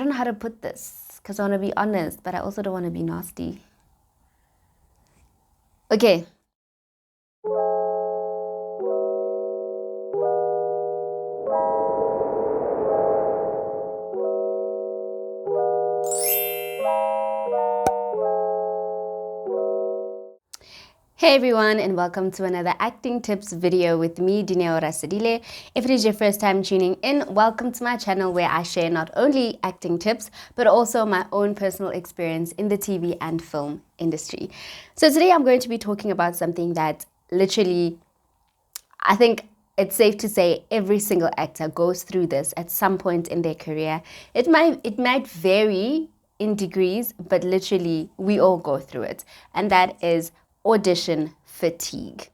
don't know how to put this because I want to be honest, but I also don't want to be nasty. Okay. Hey everyone, and welcome to another acting tips video with me, Dineo Rasedile. If it is your first time tuning in, welcome to my channel where I share not only acting tips, but also my own personal experience in the TV and film industry. So today I'm going to be talking about something that literally, I think it's safe to say every single actor goes through this at some point in their career. It might vary in degrees, but literally we all go through it. And that is audition fatigue.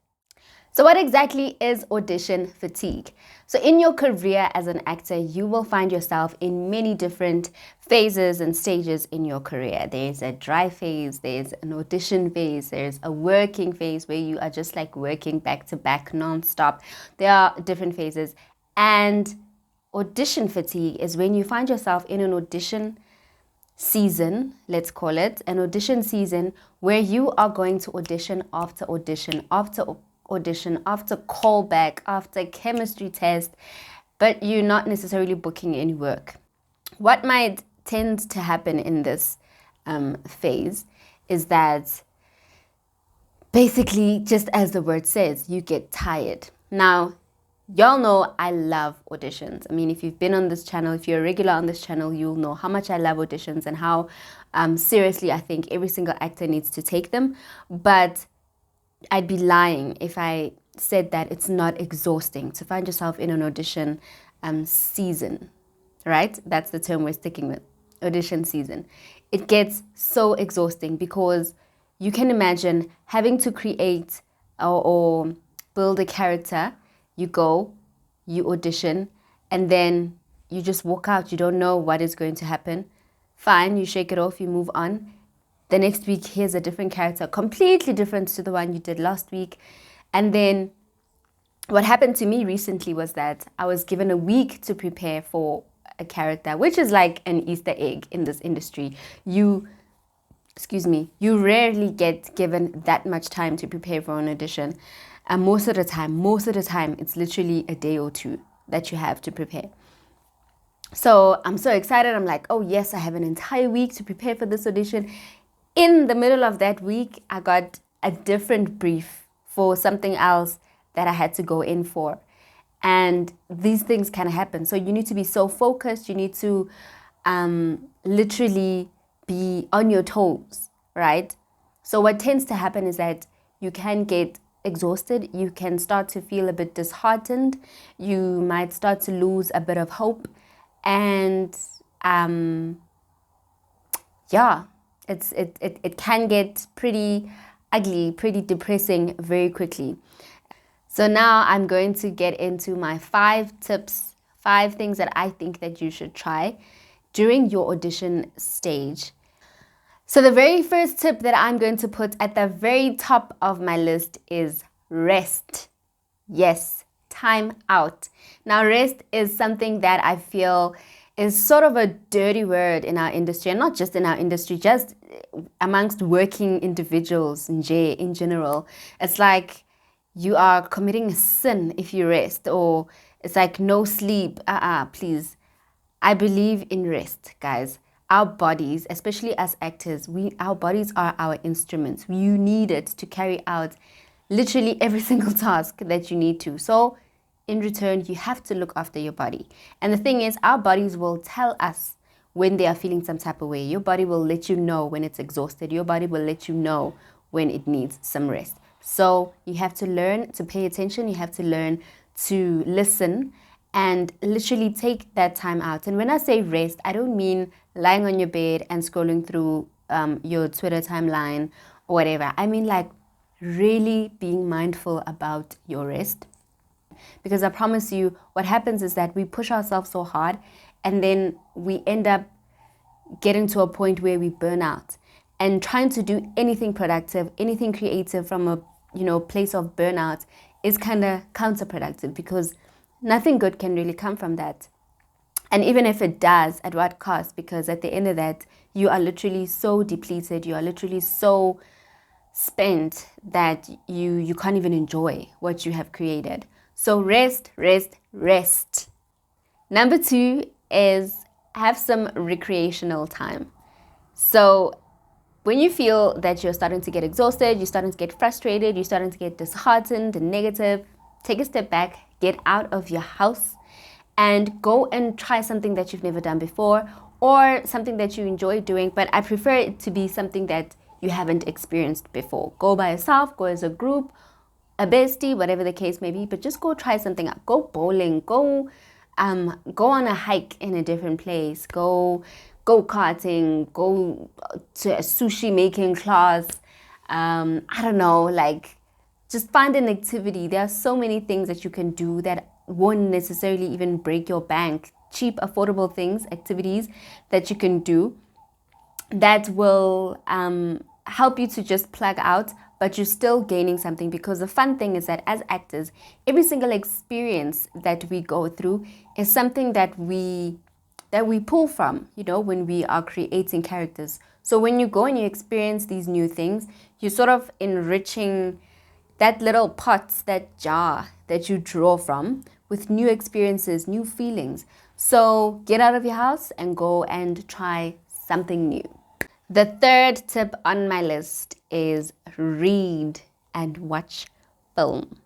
So what exactly is audition fatigue? So in your career as an actor, you will find yourself in many different phases and stages in your career. There's a dry phase, there's an audition phase, there's a working phase where you are just like working back to back non-stop. There are different phases. And audition fatigue is when you find yourself in an audition season, let's call it, an audition season where you are going to audition after audition, after audition, after callback, after chemistry test, but you're not necessarily booking any work. What might tend to happen in this phase is that basically, just as the word says, you get tired. Now, y'all know I love auditions. I mean, if you've been on this channel, if you're a regular on this channel, you'll know how much I love auditions and how seriously I think every single actor needs to take them. But I'd be lying if I said that it's not exhausting to find yourself in an audition season, right? That's the term we're sticking with, audition season. It gets so exhausting because you can imagine having to create or build a character. You go, you audition, and then you just walk out. You don't know what is going to happen. Fine, you shake it off, you move on. The next week, here's a different character, completely different to the one you did last week. And then what happened to me recently was that I was given a week to prepare for a character, which is like an Easter egg in this industry. You rarely get given that much time to prepare for an audition. And most of the time, it's literally a day or two that you have to prepare. So I'm so excited. I'm like, oh yes, I have an entire week to prepare for this audition. In the middle of that week, I got a different brief for something else that I had to go in for. And these things can happen. So you need to be so focused. You need to literally be on your toes, right? So what tends to happen is that you can get exhausted. You can start to feel a bit disheartened. You might start to lose a bit of hope. And it can get pretty ugly, pretty depressing very quickly. So now I'm going to get into my 5 tips, 5 things that I think that you should try during your audition stage. So the very first tip that I'm going to put at the very top of my list is rest. Yes, time out. Now, rest is something that I feel is sort of a dirty word in our industry, and not just in our industry, just amongst working individuals in general. It's like you are committing a sin if you rest, or it's like no sleep. Please. I believe in rest, guys. Our bodies, especially as actors, our bodies are our instruments. You need it to carry out literally every single task that you need to. So in return, you have to look after your body. And the thing is, our bodies will tell us when they are feeling some type of way. Your body will let you know when it's exhausted. Your body will let you know when it needs some rest. So you have to learn to pay attention. You have to learn to listen and literally take that time out. And when I say rest, I don't mean lying on your bed and scrolling through your Twitter timeline or whatever. I mean like really being mindful about your rest. Because I promise you, what happens is that we push ourselves so hard and then we end up getting to a point where we burn out. And trying to do anything productive, anything creative from a place of burnout is kind of counterproductive because nothing good can really come from that. And even if it does, at what cost? Because at the end of that, you are literally so depleted, you are literally so spent that you can't even enjoy what you have created. So rest, rest, rest. Number 2 is have some recreational time. So when you feel that you're starting to get exhausted, you're starting to get frustrated, you're starting to get disheartened and negative, take a step back, get out of your house and go and try something that you've never done before or something that you enjoy doing, but I prefer it to be something that you haven't experienced before. Go by yourself, go as a group, a bestie, whatever the case may be, but just go try something out. Go bowling, go on a hike in a different place, go karting, go to a sushi making class. I don't know, like just find an activity. There are so many things that you can do that won't necessarily even break your bank. Cheap, affordable things, activities that you can do that will help you to just plug out, but you're still gaining something. Because the fun thing is that as actors, every single experience that we go through is something that we pull from, when we are creating characters. So when you go and you experience these new things, you're sort of enriching that little pot, that jar that you draw from with new experiences, new feelings. So get out of your house and go and try something new. The third tip on my list is read and watch film.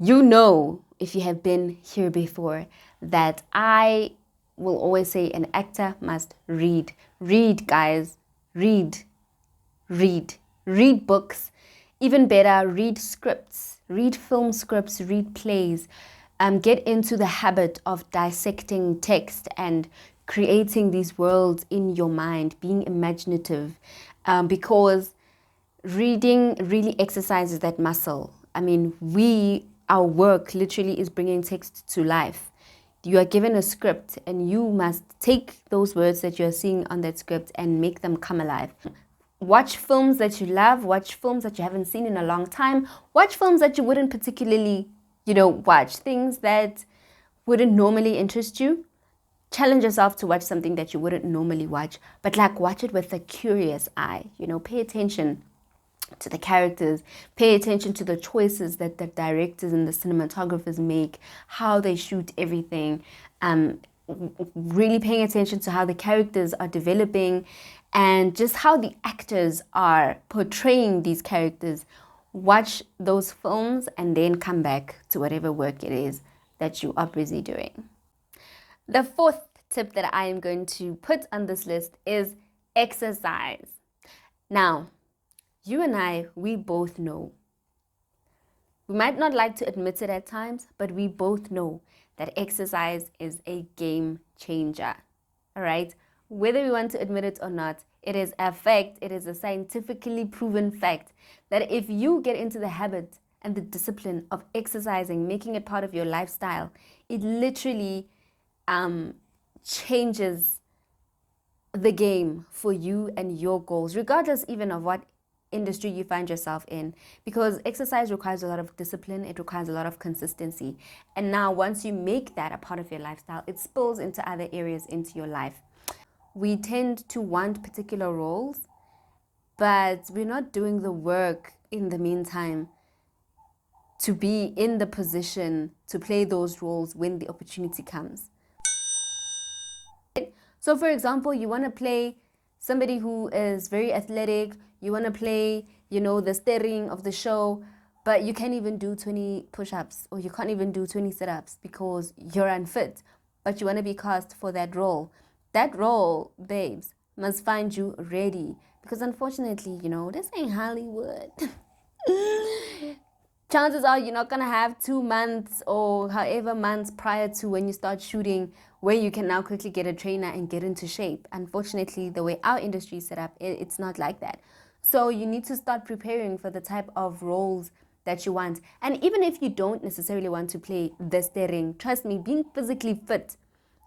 You know, if you have been here before, that I will always say an actor must read. Read, guys. Read. Read. Read books. Even better, read scripts. Read film scripts. Read plays. Get into the habit of dissecting text and creating these worlds in your mind, being imaginative, because reading really exercises that muscle. I mean, our work literally is bringing text to life. You are given a script and you must take those words that you're seeing on that script and make them come alive. Watch films that you love, watch films that you haven't seen in a long time, watch films that you wouldn't particularly, watch, things that wouldn't normally interest you. Challenge yourself to watch something that you wouldn't normally watch, but watch it with a curious eye. Pay attention to the characters, pay attention to the choices that the directors and the cinematographers make, how they shoot everything, really paying attention to how the characters are developing and just how the actors are portraying these characters. Watch those films and then come back to whatever work it is that you are busy doing. The fourth tip that I am going to put on this list is exercise. Now, you and I, we both know. We might not like to admit it at times, but we both know that exercise is a game changer. All right? Whether we want to admit it or not, it is a fact, it is a scientifically proven fact that if you get into the habit and the discipline of exercising, making it part of your lifestyle, it literally changes the game for you and your goals, regardless even of what industry you find yourself in, because exercise requires a lot of discipline, it requires a lot of consistency. And now once you make that a part of your lifestyle, it spills into other areas into your life. We tend to want particular roles, but we're not doing the work in the meantime to be in the position to play those roles when the opportunity comes. So for example, you want to play somebody who is very athletic, you want to play, the steering of the show, but you can't even do 20 push-ups or you can't even do 20 sit-ups because you're unfit, but you want to be cast for that role. That role, babes, must find you ready because unfortunately, this ain't Hollywood. Chances are you're not going to have 2 months or however months prior to when you start shooting where you can now quickly get a trainer and get into shape. Unfortunately, the way our industry is set up, it's not like that. So you need to start preparing for the type of roles that you want. And even if you don't necessarily want to play the steering, trust me, being physically fit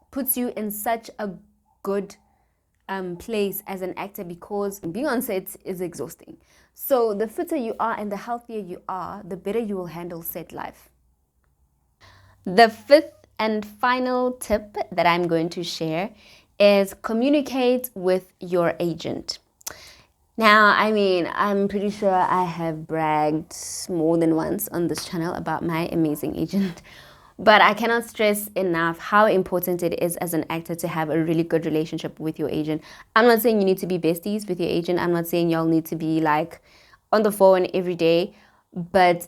puts you in such a good place as an actor because being on set is exhausting. So the fitter you are and the healthier you are, the better you will handle set life. The fifth and final tip that I'm going to share is communicate with your agent. Now, I mean, I'm pretty sure I have bragged more than once on this channel about my amazing agent, but I cannot stress enough how important it is as an actor to have a really good relationship with your agent. I'm not saying you need to be besties with your agent. I'm not saying y'all need to be like on the phone every day, but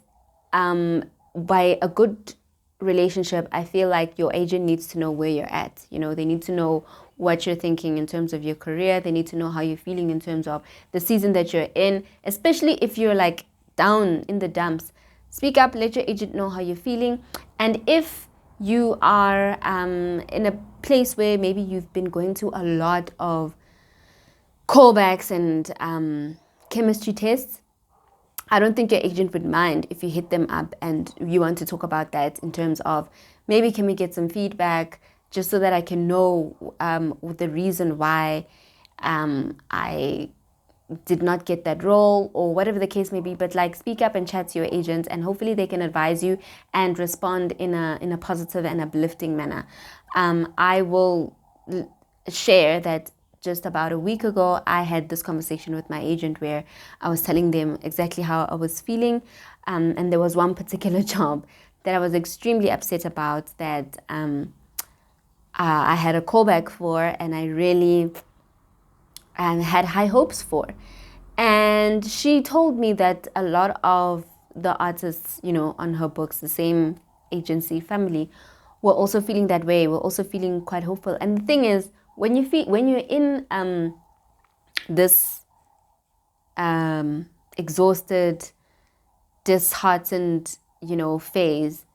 by a good relationship, I feel like your agent needs to know where you're at. You know, they need to know what you're thinking in terms of your career. They need to know how you're feeling in terms of the season that you're in, especially if you're like down in the dumps. Speak up, let your agent know how you're feeling. And if you are in a place where maybe you've been going through a lot of callbacks and chemistry tests, I don't think your agent would mind if you hit them up and you want to talk about that in terms of maybe can we get some feedback just so that I can know the reason why I did not get that role or whatever the case may be. But like, speak up and chat to your agent, and hopefully they can advise you and respond in a positive and uplifting manner. I will share that just about a week ago, I had this conversation with my agent where I was telling them exactly how I was feeling. And there was one particular job that I was extremely upset about that I had a callback for, and I really had high hopes for. And she told me that a lot of the artists, you know, on her books, the same agency family, were also feeling that way. Were also feeling quite hopeful. And the thing is, when you're in this exhausted, disheartened, you know, phase,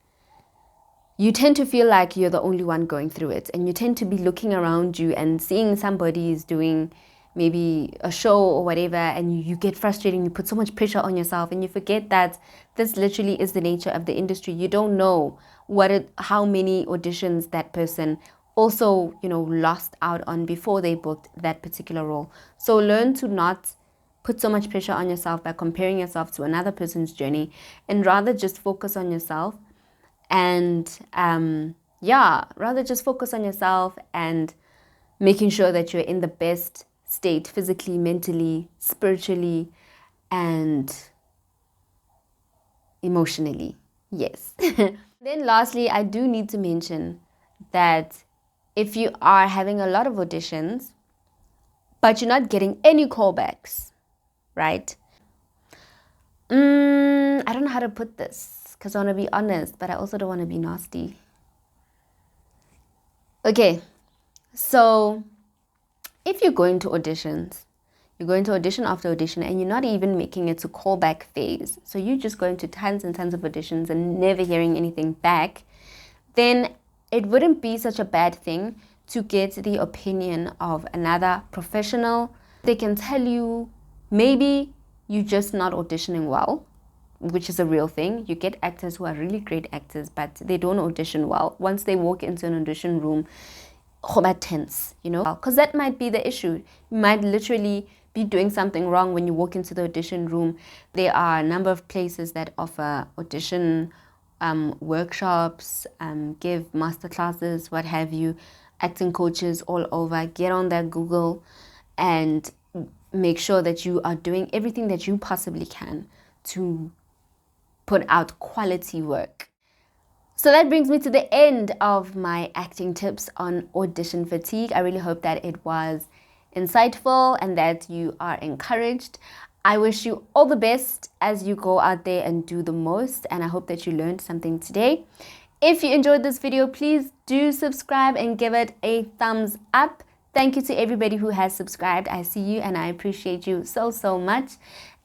you tend to feel like you're the only one going through it, and you tend to be looking around you and seeing somebody is doing maybe a show or whatever, and you get frustrated and you put so much pressure on yourself, and you forget that this literally is the nature of the industry. You don't know how many auditions that person also, you know, lost out on before they booked that particular role. So learn to not put so much pressure on yourself by comparing yourself to another person's journey, and rather just focus on yourself and rather just focus on yourself and making sure that you're in the best state physically, mentally, spiritually, and emotionally. Yes. Then lastly, I do need to mention that if you are having a lot of auditions but you're not getting any callbacks, right? I don't know how to put this because I want to be honest, but I also don't want to be nasty. Okay, so if you're going to auditions, you're going to audition after audition, and you're not even making it to callback phase, so you're just going to tons and tons of auditions and never hearing anything back, then it wouldn't be such a bad thing to get the opinion of another professional. They can tell you maybe you're just not auditioning well, which is a real thing. You get actors who are really great actors, but they don't audition well. Once they walk into an audition room, tense, you know, because that might be the issue. You might literally be doing something wrong when you walk into the audition room. There are a number of places that offer audition workshops, give masterclasses, what have you, acting coaches all over. Get on that Google and make sure that you are doing everything that you possibly can to put out quality work. So that brings me to the end of my acting tips on audition fatigue. I really hope that it was insightful and that you are encouraged. I wish you all the best as you go out there and do the most, and I hope that you learned something today. If you enjoyed this video, please do subscribe and give it a thumbs up. Thank you to everybody who has subscribed. I see you and I appreciate you so much.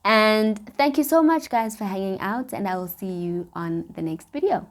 And thank you so much, guys, for hanging out, and I will see you on the next video.